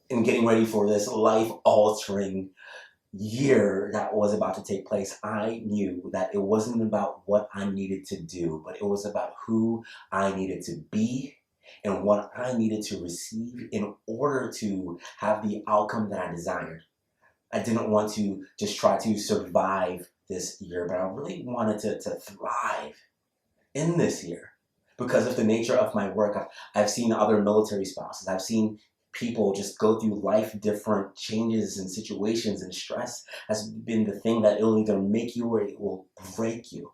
in getting ready for this life-altering year that was about to take place, I knew that it wasn't about what I needed to do, but it was about who I needed to be and what I needed to receive in order to have the outcome that I desired. I didn't want to just try to survive this year, but I really wanted to thrive in this year. Because of the nature of my work, I've seen other military spouses. I've seen people just go through life different changes and situations, and stress has been the thing that it'll either make you or it will break you.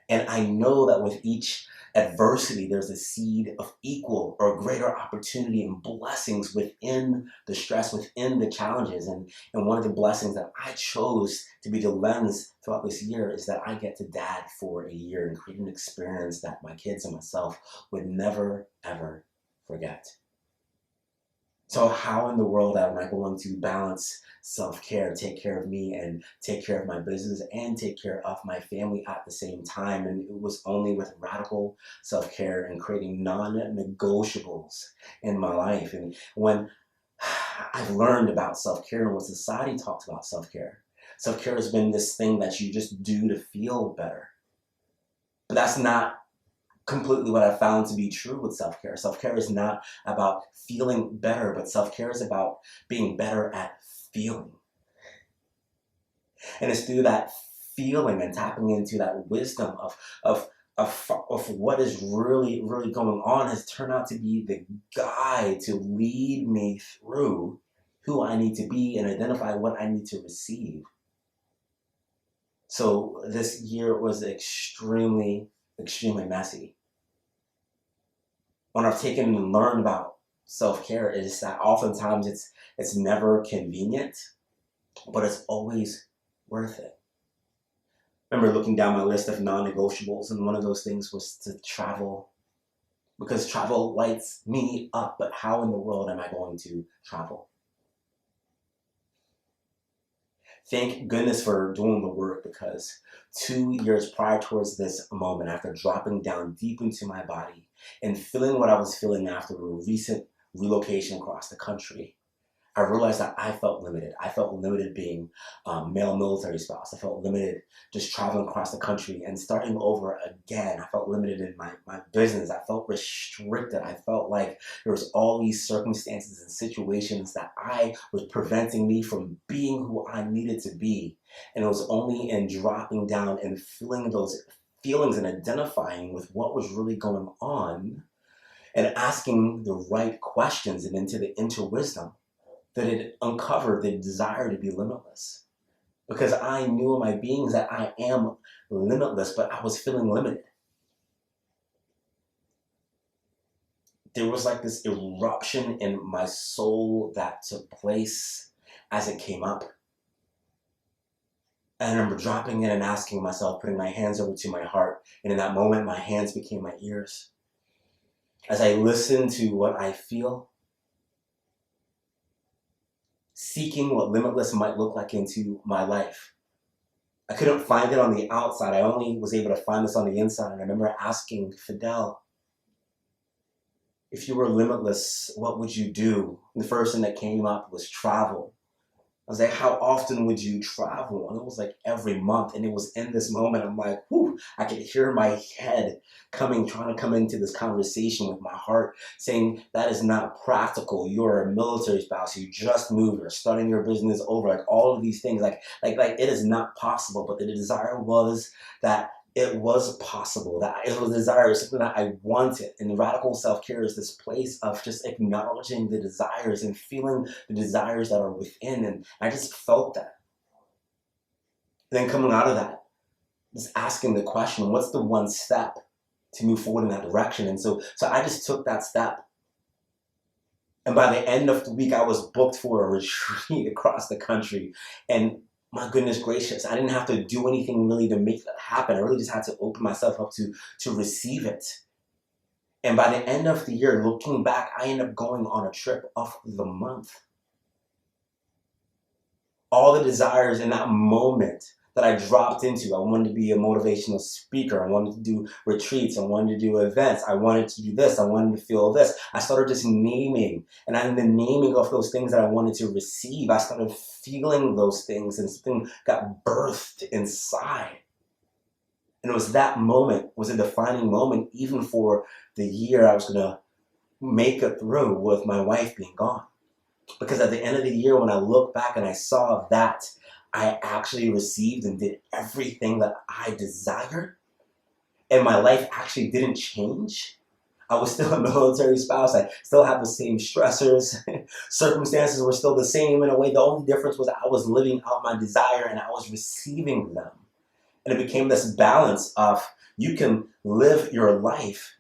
And I know that with each adversity, there's a seed of equal or greater opportunity and blessings within the stress, within the challenges. And one of the blessings that I chose to be the lens throughout this year is that I get to dad for a year and create an experience that my kids and myself would never, ever forget. So how in the world am I going to balance self-care, take care of me and take care of my business and take care of my family at the same time? And it was only with radical self-care and creating non-negotiables in my life. And when I've learned about self-care and what society talks about self-care, self-care has been this thing that you just do to feel better. But that's not completely what I found to be true with self-care. Self-care is not about feeling better, but self-care is about being better at feeling. And it's through that feeling and tapping into that wisdom of what is really, really going on has turned out to be the guide to lead me through who I need to be and identify what I need to receive. So this year was extremely, extremely messy. When I've taken and learned about self-care, is that oftentimes it's never convenient, but it's always worth it. I remember looking down my list of non-negotiables, and one of those things was to travel, because travel lights me up. But how in the world am I going to travel? Thank goodness for doing the work, because 2 years prior towards this moment, after dropping down deep into my body and feeling what I was feeling after a recent relocation across the country, I realized that I felt limited. I felt limited being a male military spouse. I felt limited just traveling across the country and starting over again. I felt limited in my business. I felt restricted. I felt like there was all these circumstances and situations that was preventing me from being who I needed to be. And it was only in dropping down and feeling those feelings and identifying with what was really going on and asking the right questions and into the inner wisdom that it uncovered the desire to be limitless. Because I knew in my beings that I am limitless, but I was feeling limited. There was like this eruption in my soul that took place as it came up. And I remember dropping in and asking myself, putting my hands over to my heart, and in that moment, my hands became my ears. As I listened to what I feel, seeking what limitless might look like into my life. I couldn't find it on the outside. I only was able to find this on the inside. And I remember asking Fidel, if you were limitless, what would you do? And the first thing that came up was travel. I was like, how often would you travel? And it was like every month. And it was in this moment, I'm like, whew, I could hear my head trying to come into this conversation with my heart saying, that is not practical. You're a military spouse. You just moved. You're starting your business over. Like all of these things, like it is not possible. But the desire was that it was possible, that it was a desire, something that I wanted. And radical self-care is this place of just acknowledging the desires and feeling the desires that are within. And I just felt that. And then coming out of that, just asking the question, what's the one step to move forward in that direction? And so I just took that step. And by the end of the week, I was booked for a retreat across the country. And my goodness gracious, I didn't have to do anything really to make that happen. I really just had to open myself up to receive it. And by the end of the year, looking back, I ended up going on a trip of the month. All the desires in that moment that I dropped into. I wanted to be a motivational speaker. I wanted to do retreats. I wanted to do events. I wanted to do this. I wanted to feel this. I started just naming. And in the naming of those things that I wanted to receive, I started feeling those things, and something got birthed inside. And it was that moment, was a defining moment, even for the year I was going to make it through with my wife being gone. Because at the end of the year, when I look back and I saw that I actually received and did everything that I desired, and my life actually didn't change. I was still a military spouse. I still had the same stressors. Circumstances were still the same in a way. The only difference was I was living out my desire and I was receiving them. And it became this balance of, you can live your life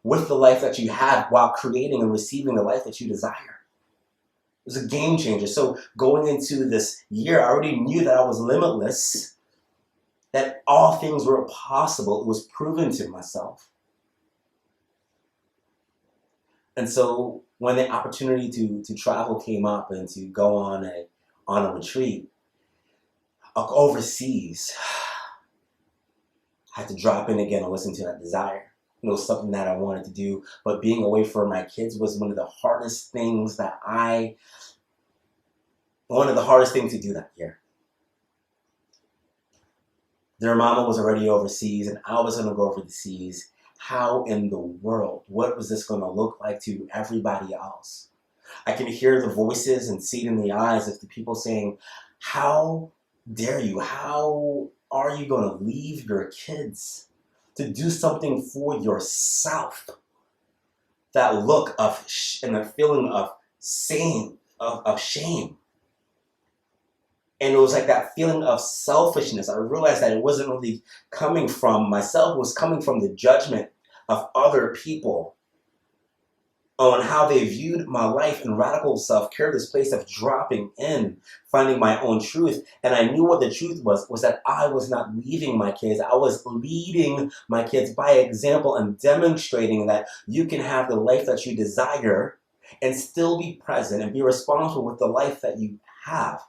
with the life that you have while creating and receiving the life that you desire. It was a game changer. So going into this year, I already knew that I was limitless, that all things were possible. It was proven to myself. And so when the opportunity to travel came up and to go on a retreat overseas, I had to drop in again and listen to that desire. It was something that I wanted to do, but being away from my kids was one of the hardest things to do that year. Their mama was already overseas and I was going to go overseas. How in the world, what was this going to look like to everybody else? I can hear the voices and see it in the eyes of the people saying, how dare you? How are you going to leave your kids to do something for yourself? That look of and the feeling of shame. And it was like that feeling of selfishness. I realized that it wasn't really coming from myself. It was coming from the judgment of other people on how they viewed my life. And radical self-care, this place of dropping in, finding my own truth. And I knew what the truth was that I was not leaving my kids. I was leading my kids by example and demonstrating that you can have the life that you desire and still be present and be responsible with the life that you have.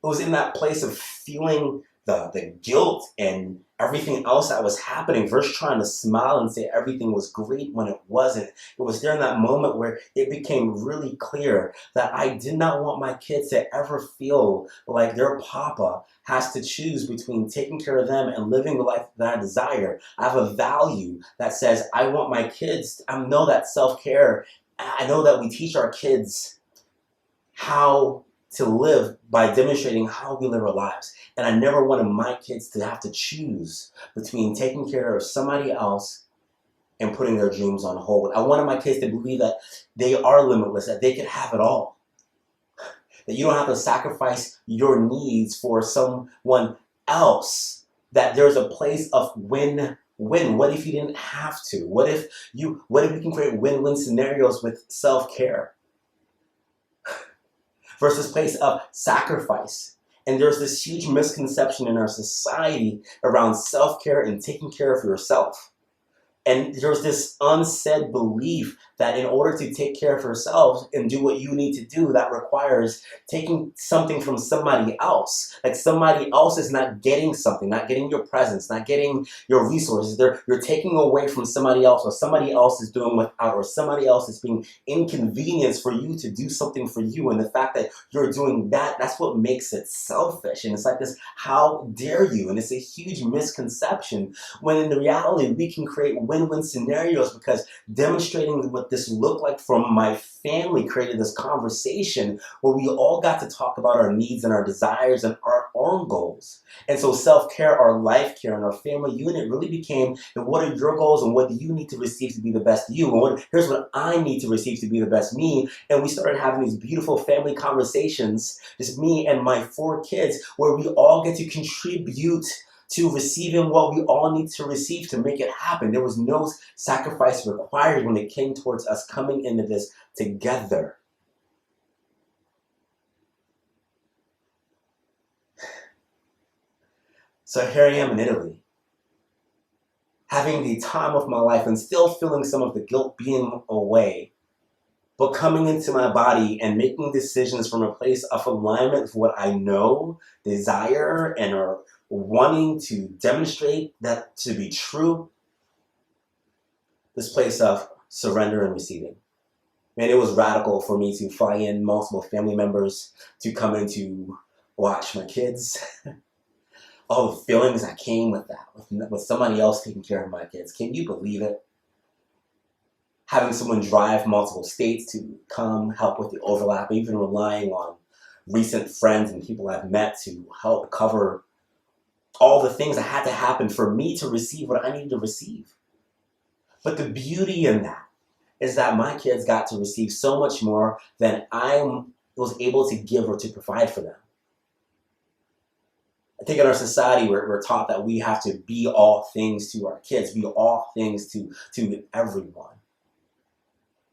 It was in that place of feeling the guilt and everything else that was happening, versus trying to smile and say everything was great when it wasn't. It was during that moment where it became really clear that I did not want my kids to ever feel like their papa has to choose between taking care of them and living the life that I desire. I have a value that says I want my kids, I know that self-care, I know that we teach our kids how to live by demonstrating how we live our lives. And I never wanted my kids to have to choose between taking care of somebody else and putting their dreams on hold. I wanted my kids to believe that they are limitless, that they can have it all. That you don't have to sacrifice your needs for someone else. That there's a place of win-win. What if you didn't have to? What if we can create win-win scenarios with self-care? Versus place of sacrifice. And there's this huge misconception in our society around self-care and taking care of yourself. And there's this unsaid belief that in order to take care of yourself and do what you need to do, that requires taking something from somebody else. Like somebody else is not getting something, not getting your presence, not getting your resources. You're taking away from somebody else, or somebody else is doing without, or somebody else is being inconvenienced for you to do something for you. And the fact that you're doing that, that's what makes it selfish. And it's like this, how dare you? And it's a huge misconception, when in the reality, we can create win-win scenarios, because demonstrating what this looked like from my family created this conversation where we all got to talk about our needs and our desires and our own goals. And so self-care, our life care, and our family unit really became, and what are your goals and what do you need to receive to be the best you? And here's what I need to receive to be the best me. And we started having these beautiful family conversations, just me and my 4 kids, where we all get to contribute to receiving what we all need to receive to make it happen. There was no sacrifice required when it came towards us coming into this together. So here I am in Italy, having the time of my life and still feeling some of the guilt being away, but coming into my body and making decisions from a place of alignment with what I know, desire, and are wanting to demonstrate that to be true, this place of surrender and receiving. Man, it was radical for me to fly in multiple family members to come in to watch my kids. All the feelings that came with that, with somebody else taking care of my kids. Can you believe it? Having someone drive multiple states to come help with the overlap, even relying on recent friends and people I've met to help cover all the things that had to happen for me to receive what I needed to receive. But the beauty in that is that my kids got to receive so much more than I was able to give or to provide for them. I think in our society, we're taught that we have to be all things to our kids, be all things to everyone.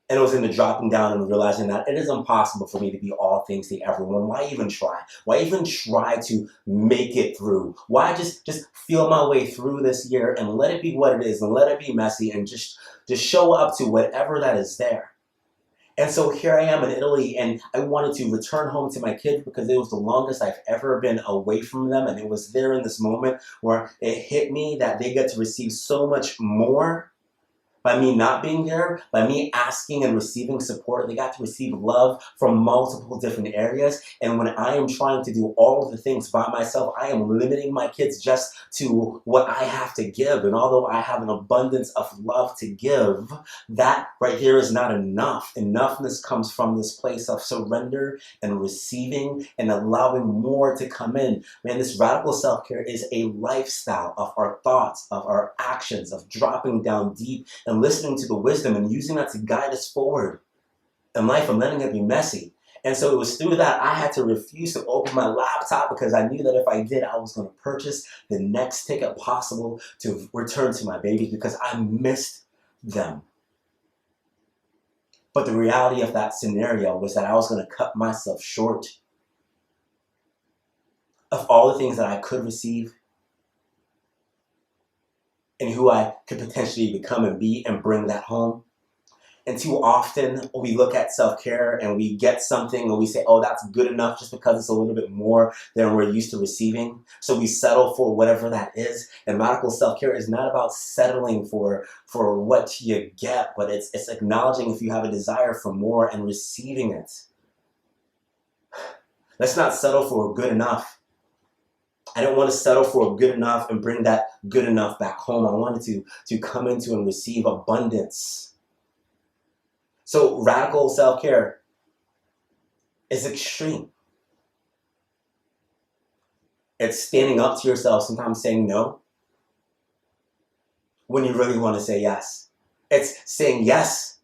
And it was in the dropping down and realizing that it is impossible for me to be all things to everyone. Why even try? Why even try to make it through? Why just feel my way through this year and let it be what it is and let it be messy and just show up to whatever that is there. And so here I am in Italy, and I wanted to return home to my kids because it was the longest I've ever been away from them. And it was there in this moment where it hit me that they get to receive so much more by me not being there, by me asking and receiving support. They got to receive love from multiple different areas. And when I am trying to do all of the things by myself, I am limiting my kids just to what I have to give. And although I have an abundance of love to give, that right there is not enough. Enoughness comes from this place of surrender and receiving and allowing more to come in. Man, this radical self-care is a lifestyle of our thoughts, of our actions, of dropping down deep and listening to the wisdom and using that to guide us forward in life and letting it be messy. And so it was through that I had to refuse to open my laptop because I knew that if I did, I was going to purchase the next ticket possible to return to my babies because I missed them. But the reality of that scenario was that I was going to cut myself short of all the things that I could receive and who I could potentially become and be and bring that home. And too often we look at self-care and we get something and we say, oh, that's good enough just because it's a little bit more than we're used to receiving. So we settle for whatever that is. And radical self-care is not about settling for what you get, but it's acknowledging if you have a desire for more and receiving it. Let's not settle for good enough. I didn't want to settle for good enough and bring that good enough back home. I wanted to come into and receive abundance. So radical self-care is extreme. It's standing up to yourself, sometimes saying no when you really want to say yes. It's saying yes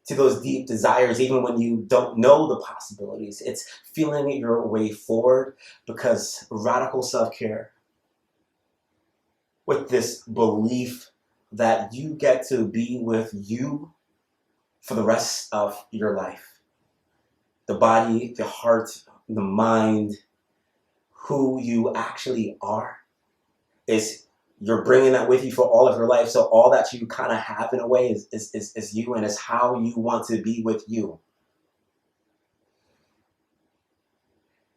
to those deep desires, even when you don't know the possibilities. It's feeling your way forward because radical self-care with this belief that you get to be with you for the rest of your life. The body, the heart, the mind, who you actually are is you're bringing that with you for all of your life. So all that you kind of have in a way is you, and is how you want to be with you.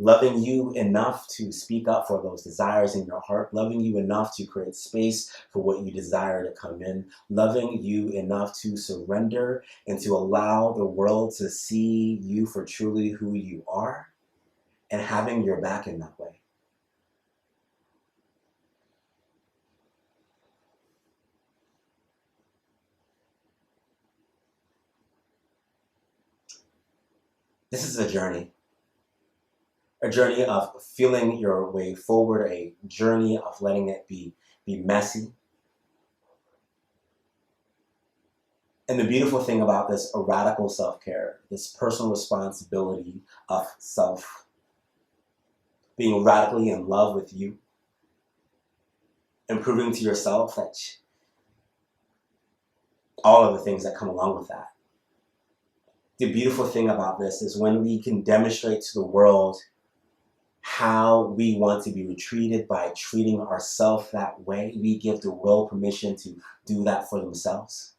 Loving you enough to speak up for those desires in your heart. Loving you enough to create space for what you desire to come in. Loving you enough to surrender and to allow the world to see you for truly who you are. And having your back in that way. This is a journey of feeling your way forward, a journey of letting it be messy. And the beautiful thing about this radical self-care, this personal responsibility of self, being radically in love with you, and proving to yourself that all of the things that come along with that. The beautiful thing about this is when we can demonstrate to the world how we want to be treated by treating ourselves that way, we give the world permission to do that for themselves.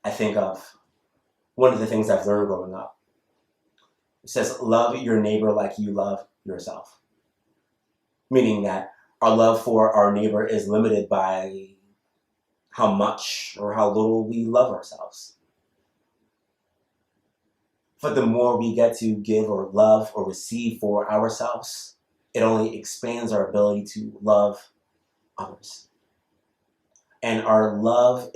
I think of one of the things I've learned growing up. It says, love your neighbor like you love yourself. Meaning that our love for our neighbor is limited by how much or how little we love ourselves. But the more we get to give or love or receive for ourselves, it only expands our ability to love others. And our love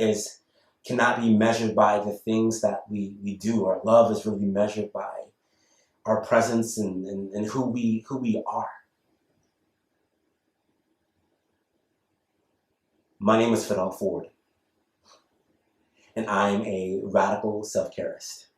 cannot be measured by the things that we do. Our love is really measured by our presence and who we are. My name is Fidel Forde, and I'm a radical self-carist.